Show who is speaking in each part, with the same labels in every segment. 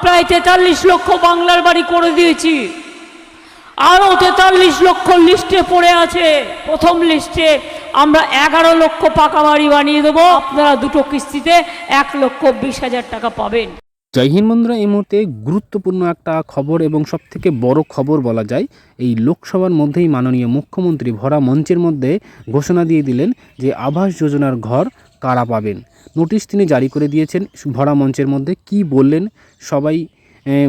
Speaker 1: প্রায় 43 লক্ষ বাংলার বাড়ি করে দিয়েছি, আরও 43 লক্ষ লিস্টে পড়ে আছে। প্রথম লিস্টে আমরা 11 লক্ষ পাকা বাড়ি বানিয়ে দেবো। আপনারা দুটো কিস্তিতে 1,20,000 টাকা পাবেন।
Speaker 2: জয় হিন্দ বন্ধুরা, এই মুহূর্তে গুরুত্বপূর্ণ একটা খবর এবং সবথেকে বড় খবর বলা যায়। এই লোকসভার মধ্যেই মাননীয় মুখ্যমন্ত্রী ভরা মঞ্চের মধ্যে ঘোষণা দিয়ে দিলেন যে আবাস যোজনার ঘর কারা পাবেন। নোটিশ তিনি জারি করে দিয়েছেন ভরা মঞ্চের মধ্যে। কি বললেন সবাই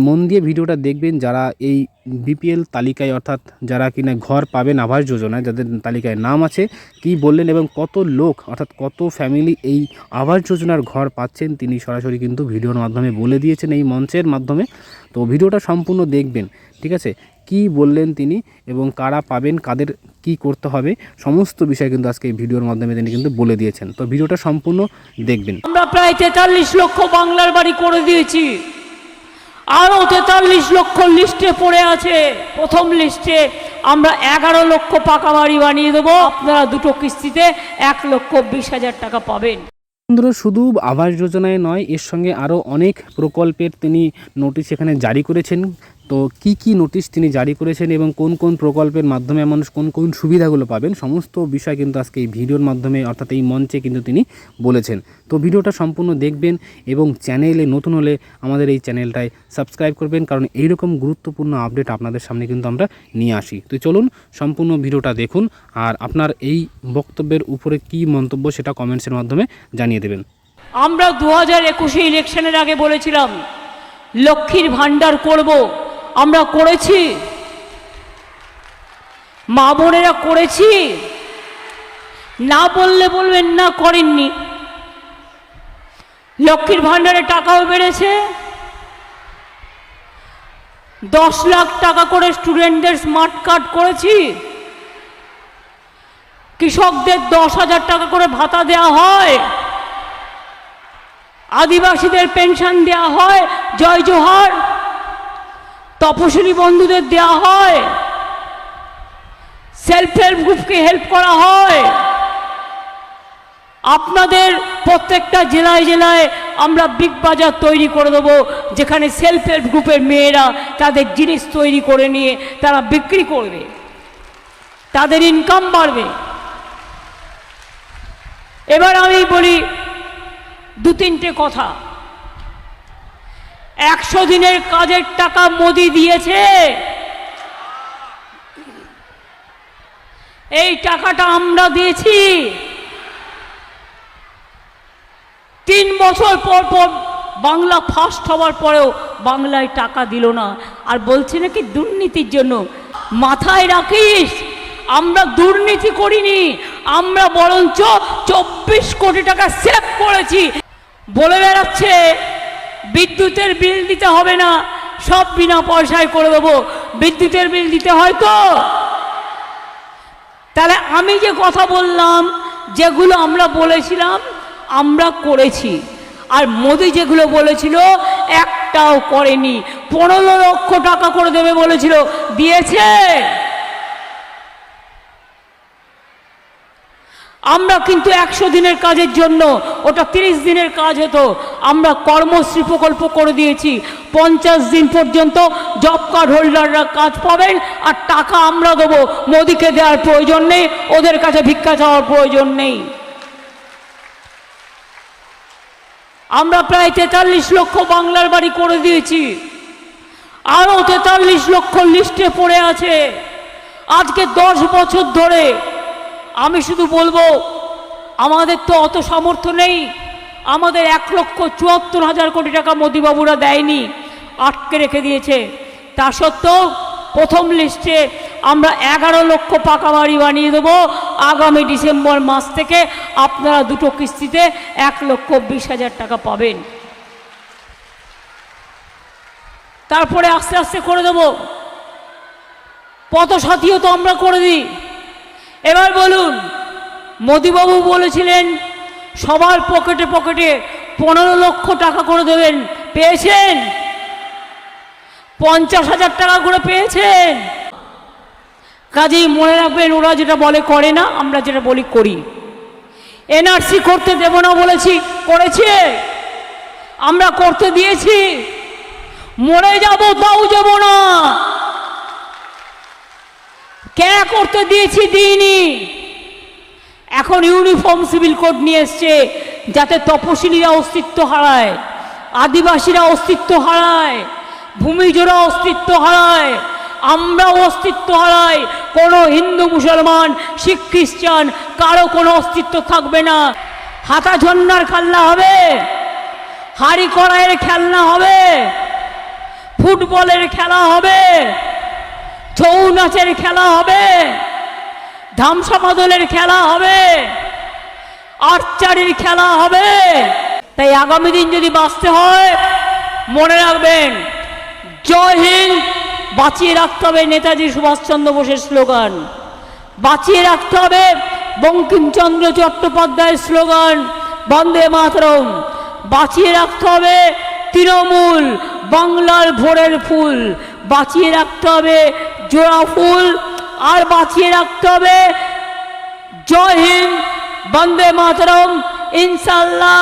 Speaker 2: মন দিয়ে ভিডিওটা দেখবেন। যারা এই বিপিএল তালিকায় অর্থাৎ যারা কিনা ঘর পাবেন আবাস যোজনায়, যাদের তালিকায় নাম আছে, কি বললেন এবং কত লোক অর্থাৎ কত ফ্যামিলি এই আবাস যোজনার ঘর পাচ্ছেন তিনি সরাসরি কিন্তু ভিডিওর মাধ্যমে বলে দিয়েছেন এই মঞ্চের মাধ্যমে। তো ভিডিওটা সম্পূর্ণ দেখবেন, ঠিক আছে। কি বললেন তিনি এবং কারা পাবেন, কাদের কি করতে হবে, সমস্ত বিষয় কিন্তু আজকে এই ভিডিওর মাধ্যমে তিনি কিন্তু বলে দিয়েছেন। তো ভিডিওটা সম্পূর্ণ দেখবেন।
Speaker 1: আমরা প্রায় 43 লক্ষ বাংলার বাড়ি করে দিয়েছি, আরও 43 লক্ষ লিস্টে পড়ে আছে। প্রথম লিস্টে আমরা 11 লক্ষ পাকা বাড়ি বানিয়ে দেবো। আপনারা দুটো কিস্তিতে 1,20,000 টাকা পাবেন।
Speaker 2: বন্ধুরা, শুধু আবাস যোজনায় নয়, এর সঙ্গে আরও অনেক প্রকল্পের তিনি নোটিশ এখানে জারি করেছেন। তো কি কি নোটিশ তিনি জারি করেছেন এবং কোন কোন প্রকল্পের মাধ্যমে মানুষ কোন কোন সুবিধাগুলো পাবেন, সমস্ত বিষয় কিন্তু আজকে এই ভিডিওর মাধ্যমে অর্থাৎ এই মঞ্চে কিন্তু তিনি বলেছেন। তো ভিডিওটা সম্পূর্ণ দেখবেন এবং চ্যানেলে নতুন হলে আমাদের এই চ্যানেলটায় সাবস্ক্রাইব করবেন, কারণ এইরকম গুরুত্বপূর্ণ আপডেট আপনাদের সামনে কিন্তু আমরা নিয়ে আসি। তো চলুন সম্পূর্ণ ভিডিওটা দেখুন, আর আপনার এই বক্তব্যের উপরে কি মন্তব্য সেটা কমেন্টসের মাধ্যমে জানিয়ে দেবেন।
Speaker 1: আমরা 2021 ইলেকশনের আগে বলেছিলাম লক্ষ্মীর ভাণ্ডার করব, আমরা করেছি, মা বোনেরা করেছি, না বললে বলবেন না করেননি। লক্ষ্মীর ভাণ্ডারে টাকাও বেড়েছে, 10 লাখ টাকা করে স্টুডেন্টদের স্মার্ট কার্ড করেছি, কৃষকদের 10,000 টাকা করে ভাতা দেওয়া হয়, আদিবাসীদের পেনশন দেওয়া হয়, জয় জোহার, তপশিলি বন্ধুদের দেওয়া হয়, সেলফ হেল্প গ্রুপকে হেল্প করা হয়। আপনাদের প্রত্যেকটা জেলায় জেলায় আমরা বিগ বাজার তৈরি করে দেবো, যেখানে সেলফ হেল্প গ্রুপের মেয়েরা তাদের জিনিস তৈরি করে নিয়ে তারা বিক্রি করবে, তাদের ইনকাম বাড়বে। এবার আমি বলি 2-3টে কথা। 100 দিনের কাজের টাকা মোদি দিয়েছে, এই টাকাটা আমরা দিয়েছি। 3 বছর পর পর বাংলা ফার্স্ট হওয়ার পরেও বাংলায় টাকা দিল না, আর বলছে নাকি দুর্নীতির জন্য। মাথায় রাখিস, আমরা দুর্নীতি করিনি, আমরা বরঞ্চ 24 কোটি টাকা সেভ করেছি। বলে বেড়াচ্ছে বিদ্যুতের বিল দিতে হবে না, সব বিনা পয়সায় করে দেবো। বিদ্যুতের বিল দিতে হয় তো? তাহলে আমি যে কথা বললাম, যেগুলো আমরা বলেছিলাম আমরা করেছি, আর মোদি যেগুলো বলেছিল একটাও করেনি। 15 লক্ষ টাকা করে দেবে বলেছিল, দিয়েছে? আমরা কিন্তু 100 দিনের কাজের জন্য, ওটা 30 দিনের কাজ হতো, আমরা কর্মশ্রী প্রকল্প করে দিয়েছি। 50 দিন পর্যন্ত জব কার্ড হোল্ডাররা কাজ পাবেন, আর টাকা আমরা দেবো। মোদিকে দেওয়ার প্রয়োজন নেই, ওদের কাছে ভিক্ষা চাওয়ার প্রয়োজন নেই। আমরা প্রায় 43 লক্ষ বাংলার বাড়ি করে দিয়েছি, আরও 43 লক্ষ লিস্টে পড়ে আছে। আজকে 10 বছর ধরে আমি শুধু বলবো, আমাদের তো অত সামর্থ্য নেই, আমাদের 1,74,000 কোটি টাকা মোদিবাবুরা দেয়নি, আটকে রেখে দিয়েছে। তা সত্ত্বেও প্রথম লিস্টে আমরা 11 লক্ষ পাকা বাড়ি বানিয়ে দেবো। আগামী ডিসেম্বর মাস থেকে আপনারা দুটো কিস্তিতে 1,20,000 টাকা পাবেন। তারপরে আস্তে আস্তে করে দেবো। পথসাথীও তো আমরা করে দিই। এবার বলুন, মোদিবাবু বলেছিলেন সবার পকেটে পকেটে 15 লক্ষ টাকা করে দেবেন, পেয়েছেন? 50,000 টাকা করে পেয়েছেন। কাজেই মনে রাখবেন, ওরা যেটা বলে করে না, আমরা যেটা বলি করি। এনআরসি করতে দেব না বলেছি, করেছে, আমরা করতে দিয়েছি। মরে যাব তাও যাব না। কে করতে দিয়েছি দিইনি। এখন ইউনিফর্ম সিভিল কোড নিয়ে এসছে যাতে তপশিলীরা অস্তিত্ব হারায়, আদিবাসীরা অস্তিত্ব হারায়, ভূমিজরা অস্তিত্ব হারায়, আমরাও অস্তিত্ব হারাই। কোনো হিন্দু মুসলমান শিখ খ্রিস্টান কারো কোনো অস্তিত্ব থাকবে না। হাতা ঝন্নার খেলনা হবে, হাড়ি কড়াইয়ের খেলনা হবে, ফুটবলের খেলা হবে, ছৌ নাচের খেলা হবে, ধামসা মাদলের খেলা হবে, আর্চারির খেলা হবে। তাই আগামী দিন যদি বাঁচতে হয় মনে রাখবেন, জয় হিন্দ বাঁচিয়ে রাখতে হবে নেতাজি সুভাষচন্দ্র বোসের স্লোগান, বাঁচিয়ে রাখতে হবে বঙ্কিমচন্দ্র চট্টোপাধ্যায়ের স্লোগান বন্দে মাতরম, বাঁচিয়ে রাখতে হবে তৃণমূল বাংলার ভোরের ফুল, বাঁচিয়ে রাখতে হবে জোড়া ফুল, আর বাঁচিয়ে রাখতে হবে জয় হিন্দ বন্দে মাতরম, ইনশাল্লাহ,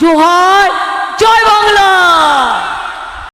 Speaker 1: জোহার, জয় বাংলা।